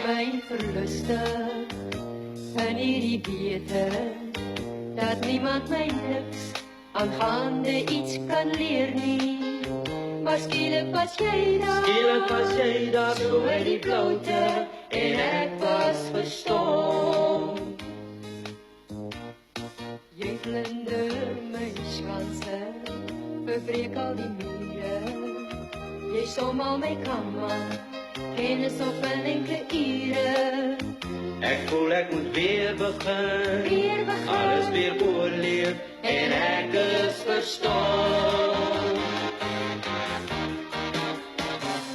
mijn verlusten en hierdie wete dat niemand my niks aangaande iets kan leer nie. Maar skielik was jy daar, so uit die bloute en ek was verstom. Jy vlinder my skanse, verbreek al die mure. Jy som al my kamma, kennis op 'n enkele ure. Ek voel ek moet weer begin, alles weer oorleef en ek is verstom.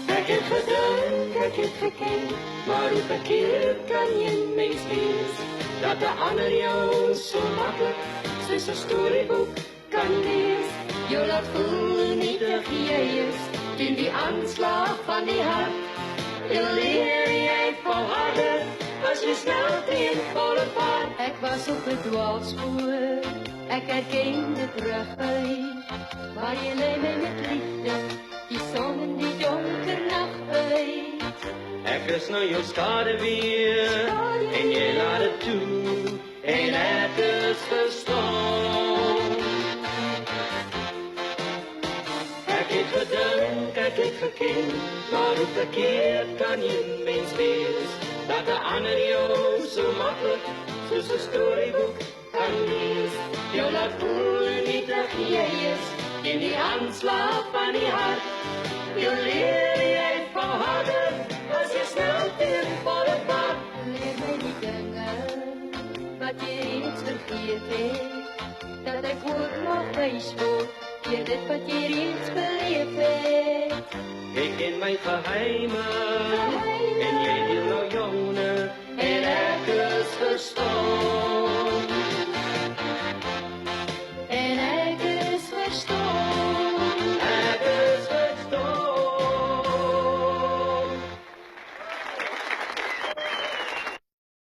Ek het gedink, ek het geken, maar hoe verkeerd kan jy mens wees, dat 'n ander jou so maklik soos 'n storieboek kan lees. Jou laat voel nietig jy is, teen die aanslag van die hart. Jy leer jy volharden, as jy snel teen volle vaart. Ek was op 'n dwaalspoor, ek herken dit reguit, maar jy lei my met liefde, die son in die donker nag uit. Ek is nou jou skade weer, en jy laat het toe, en ek is verstom. Ek het gedink, ek het geken, maar hoe verkeerd kan jy mens wees, dat 'n ander jou so maklik soos 'n storieboek kan lees. Jou laat voel nietig jy is, in die aanslag van die hart. Jou leer jy volharden, as jy snel teen volle vaart. Leer my die dinge wat jy reeds vergeet het, dat ek ook nog wys word deur dit wat jy reeds beleef het. Jy ken my geheime, en jy deel nou joune, en ek is verstom. En ek is verstom.